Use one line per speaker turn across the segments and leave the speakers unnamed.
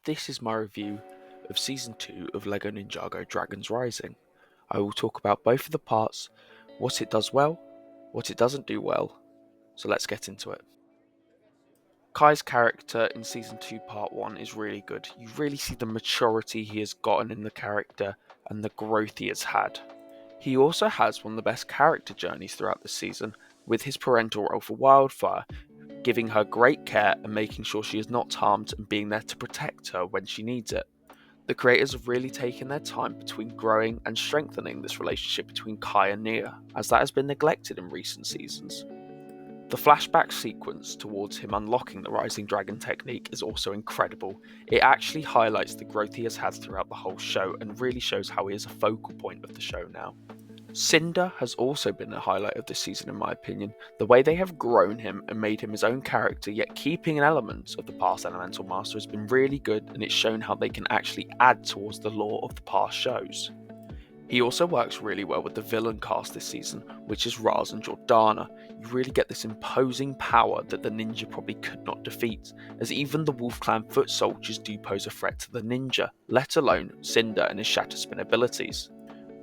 this is my review of Season 2 of LEGO Ninjago Dragons Rising. I will talk about both of the parts, what it does well, what it doesn't do well, so let's get into it. Kai's character in Season 2 Part 1 is really good. You really see the maturity he has gotten in the character and the growth he has had. He also has one of the best character journeys throughout the season, with his parental role for Wildfire, giving her great care and making sure she is not harmed and being there to protect her when she needs it. The creators have really taken their time between growing and strengthening this relationship between Kai and Nia, as that has been neglected in recent seasons. The flashback sequence towards him unlocking the Rising Dragon technique is also incredible. It actually highlights the growth he has had throughout the whole show and really shows how he is a focal point of the show now. Cinder has also been a highlight of this season in my opinion. The way they have grown him and made him his own character, yet keeping an element of the past Elemental Master, has been really good, and it's shown how they can actually add towards the lore of the past shows. He also works really well with the villain cast this season, which is Raz and Jordana. You really get this imposing power that the ninja probably could not defeat, as even the Wolf Clan foot soldiers do pose a threat to the ninja, let alone Cinder and his Shatter Spin abilities.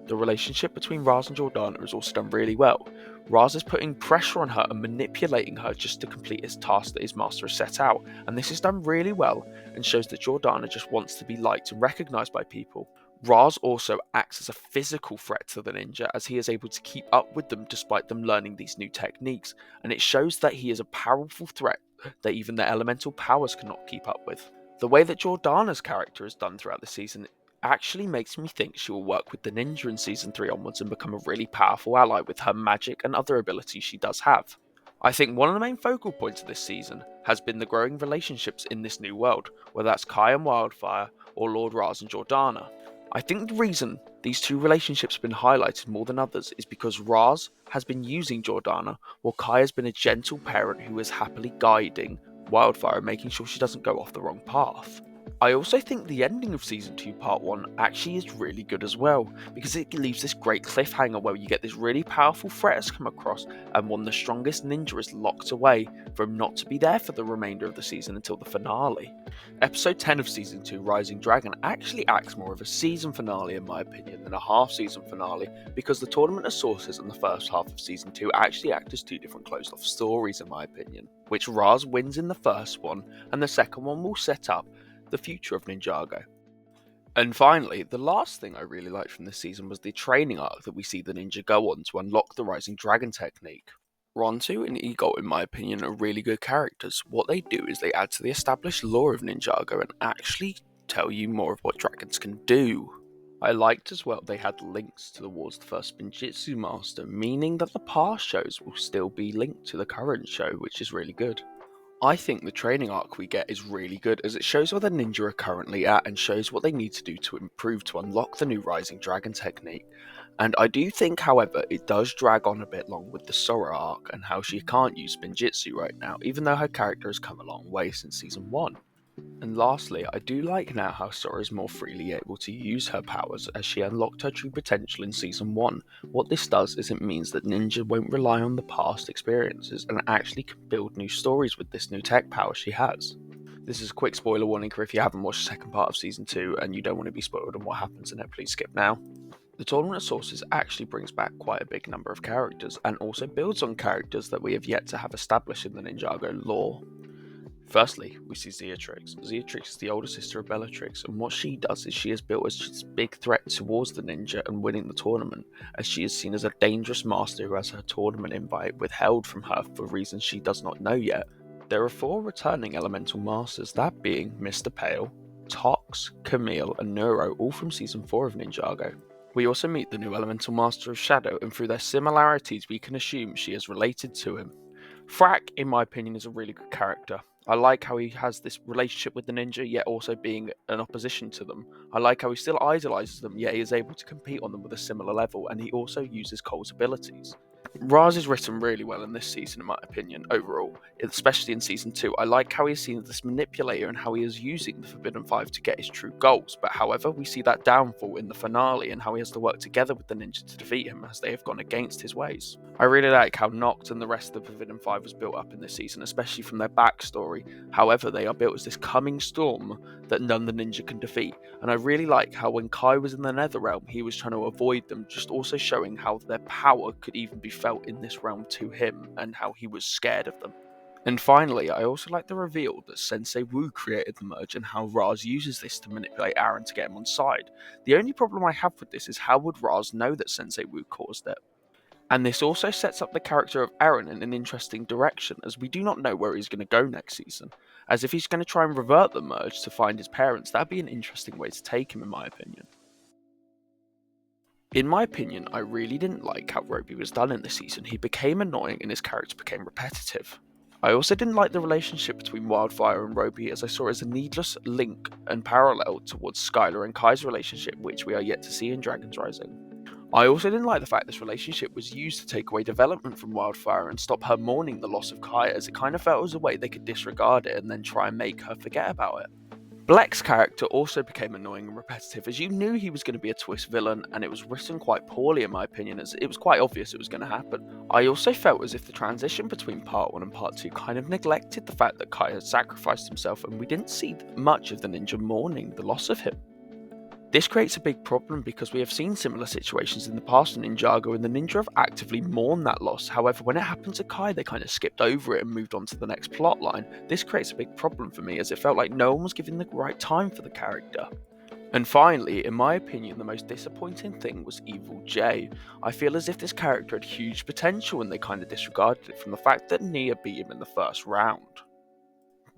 The relationship between Raz and Jordana is also done really well. Raz is putting pressure on her and manipulating her just to complete his task that his master has set out, and this is done really well and shows that Jordana just wants to be liked and recognised by people. Raz also acts as a physical threat to the ninja, as he is able to keep up with them despite them learning these new techniques, and it shows that he is a powerful threat that even their elemental powers cannot keep up with. The way that Jordana's character is done throughout the season actually makes me think she will work with the ninja in Season 3 onwards and become a really powerful ally with her magic and other abilities she does have. I think one of the main focal points of this season has been the growing relationships in this new world, whether that's Kai and Wildfire or Lord Raz and Jordana. I think the reason these two relationships have been highlighted more than others is because Raz has been using Jordana, while Kai has been a gentle parent who is happily guiding Wildfire and making sure she doesn't go off the wrong path. I also think the ending of Season 2 Part 1 actually is really good as well, because it leaves this great cliffhanger where you get this really powerful threat has come across and one of the strongest ninja is locked away for him not to be there for the remainder of the season until the finale. Episode 10 of Season 2 Rising Dragon actually acts more of a season finale in my opinion than a half season finale, because the Tournament of Sources and the first half of Season 2 actually act as two different closed off stories in my opinion, which Raz wins in the first one and the second one will set up the future of Ninjago. And finally, the last thing I really liked from this season was the training arc that we see the ninja go on to unlock the Rising Dragon technique. Rontu and Eagle, in my opinion, are really good characters. What they do is they add to the established lore of Ninjago and actually tell you more of what dragons can do. I liked as well they had links towards the first Spinjitzu Master, meaning that the past shows will still be linked to the current show, which is really good. I think the training arc we get is really good, as it shows where the ninja are currently at and shows what they need to do to improve to unlock the new Rising Dragon technique. And I do think, however, it does drag on a bit long with the Sora arc and how she can't use Spinjitzu right now, even though her character has come a long way since Season 1. And lastly, I do like now how Sora is more freely able to use her powers as she unlocked her true potential in Season 1. What this does is it means that Ninja won't rely on the past experiences and actually can build new stories with this new tech power she has. This is a quick spoiler warning for if you haven't watched the second part of Season 2 and you don't want to be spoiled on what happens in it, please skip now. The Tournament of Sources actually brings back quite a big number of characters and also builds on characters that we have yet to have established in the Ninjago lore. Firstly, we see Zeatrix. Zeatrix is the older sister of Bellatrix, and what she does is she is built as this big threat towards the ninja and winning the tournament, as she is seen as a dangerous master who has her tournament invite withheld from her for reasons she does not know yet. There are 4 returning elemental masters, that being Mr. Pale, Tox, Camille, and Neuro, all from Season 4 of Ninjago. We also meet the new elemental master of Shadow, and through their similarities we can assume she is related to him. Frack, in my opinion, is a really good character. I like how he has this relationship with the ninja, yet also being an opposition to them. I like how he still idolizes them, yet he is able to compete on them with a similar level, and he also uses Cole's abilities. Raz is written really well in this season, in my opinion, overall, especially in Season 2. I like how he is seen as this manipulator and how he is using the Forbidden Five to get his true goals, but however, we see that downfall in the finale and how he has to work together with the ninja to defeat him as they have gone against his ways. I really like how Noct and the rest of the Forbidden Five was built up in this season, especially from their backstory story. However, they are built as this coming storm that none the ninja can defeat. And I really like how when Kai was in the Nether Realm, he was trying to avoid them, just also showing how their power could even be felt in this realm to him, and how he was scared of them. And finally, I also like the reveal that Sensei Wu created the merge and how Raz uses this to manipulate Aaron to get him on side. The only problem I have with this is how would Raz know that Sensei Wu caused it? And this also sets up the character of Aaron in an interesting direction, as we do not know where he's going to go next season. As if he's going to try and revert the merge to find his parents, that'd be an interesting way to take him in my opinion. In my opinion, I really didn't like how Roby was done in this season. He became annoying and his character became repetitive. I also didn't like the relationship between Wildfire and Roby, as I saw it as a needless link and parallel towards Skylar and Kai's relationship, which we are yet to see in Dragon's Rising. I also didn't like the fact this relationship was used to take away development from Wildfire and stop her mourning the loss of Kai, as it kind of felt as a way they could disregard it and then try and make her forget about it. Bleck's character also became annoying and repetitive, as you knew he was going to be a twist villain, and it was written quite poorly in my opinion, as it was quite obvious it was going to happen. I also felt as if the transition between part 1 and part 2 kind of neglected the fact that Kai had sacrificed himself, and we didn't see much of the ninja mourning the loss of him. This creates a big problem because we have seen similar situations in the past in Ninjago, and the ninja have actively mourned that loss. However, when it happened to Kai, they kind of skipped over it and moved on to the next plot line. This creates a big problem for me, as it felt like no one was given the right time for the character. And finally, in my opinion, the most disappointing thing was Evil J. I feel as if this character had huge potential and they kind of disregarded it, from the fact that Nia beat him in the first round.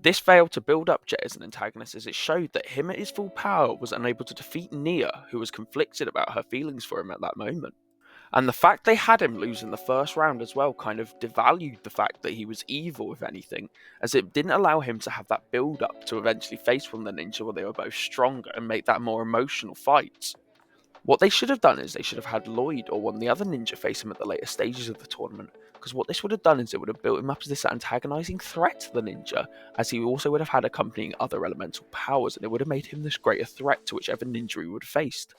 This failed to build up Jet as an antagonist, as it showed that him at his full power was unable to defeat Nia, who was conflicted about her feelings for him at that moment. And the fact they had him lose in the first round as well kind of devalued the fact that he was evil, if anything, as it didn't allow him to have that build up to eventually face one of the ninja where they were both stronger and make that more emotional fight. What they should have done is they should have had Lloyd or one of the other ninja face him at the later stages of the tournament, because what this would have done is it would have built him up as this antagonizing threat to the ninja, as he also would have had accompanying other elemental powers, and it would have made him this greater threat to whichever ninja he would have faced.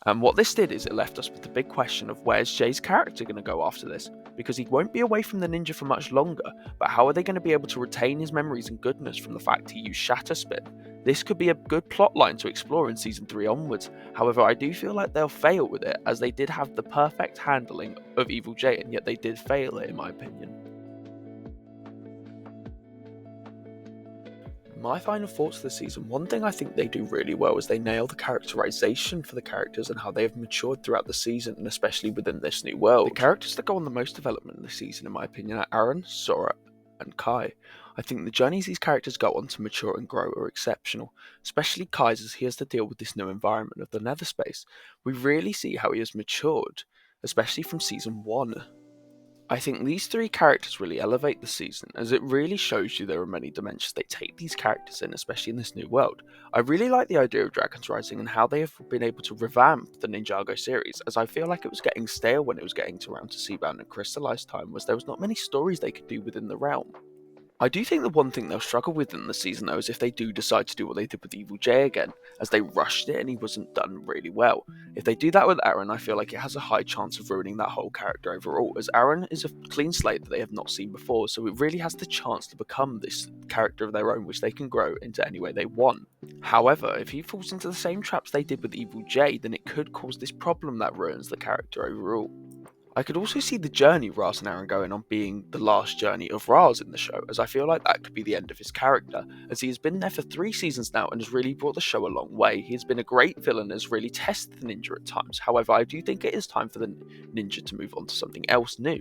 And what this did is it left us with the big question of where's Jay's character going to go after this, because he won't be away from the ninja for much longer, but how are they going to be able to retain his memories and goodness from the fact he used Shatter Spin? This could be a good plotline to explore in Season 3 onwards. However, I do feel like they'll fail with it, as they did have the perfect handling of Evil Jay, and yet they did fail it in my opinion. My final thoughts of the season, one thing I think they do really well is they nail the characterization for the characters and how they have matured throughout the season, and especially within this new world. The characters that go on the most development in the season, in my opinion, are Aaron, Sora, and Kai. I think the journeys these characters go on to mature and grow are exceptional, especially Kai's, as he has to deal with this new environment of the nether space. We really see how he has matured, especially from season 1. I think these 3 characters really elevate the season, as it really shows you there are many dimensions they take these characters in, especially in this new world. I really like the idea of Dragon's Rising and how they have been able to revamp the Ninjago series, as I feel like it was getting stale when it was getting to around to Seabound and Crystallized time, was there was not many stories they could do within the realm. I do think the one thing they'll struggle with in the season though is if they do decide to do what they did with Evil Jay again, as they rushed it and he wasn't done really well. If they do that with Aaron, I feel like it has a high chance of ruining that whole character overall, as Aaron is a clean slate that they have not seen before, so it really has the chance to become this character of their own which they can grow into any way they want. However, if he falls into the same traps they did with Evil Jay, then it could cause this problem that ruins the character overall. I could also see the journey Raz and Aaron going on being the last journey of Raz in the show, as I feel like that could be the end of his character, as he has been there for 3 seasons now and has really brought the show a long way. He has been a great villain and has really tested the ninja at times. However, I do think it is time for the ninja to move on to something else new.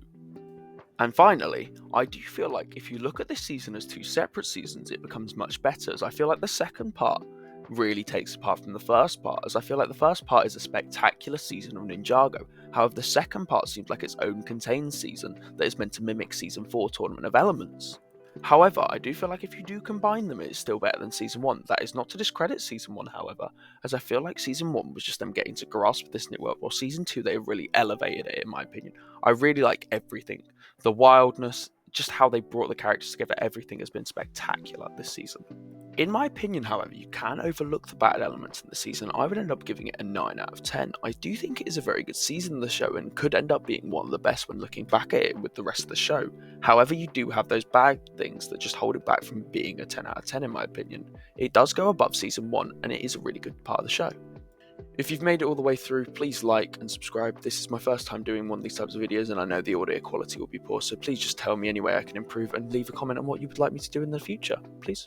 And finally, I do feel like if you look at this season as 2 separate seasons, it becomes much better, as I feel like the second part really takes apart from the first part, as I feel like the first part is a spectacular season of Ninjago. However, the second part seems like its own contained season that is meant to mimic Season 4 Tournament of Elements. However, I do feel like if you do combine them, it is still better than Season 1. That is not to discredit Season 1, however, as I feel like Season 1 was just them getting to grasp this new world, while Season 2 they really elevated it in my opinion. I really like everything. The wildness, just how they brought the characters together, everything has been spectacular this season. In my opinion, however, you can overlook the bad elements in the season. I would end up giving it a 9 out of 10. I do think it is a very good season of the show and could end up being one of the best when looking back at it with the rest of the show. However, you do have those bad things that just hold it back from being a 10 out of 10 in my opinion. It does go above season 1 and it is a really good part of the show. If you've made it all the way through, please like and subscribe. This is my first time doing one of these types of videos and I know the audio quality will be poor, so please just tell me any way I can improve and leave a comment on what you would like me to do in the future, please.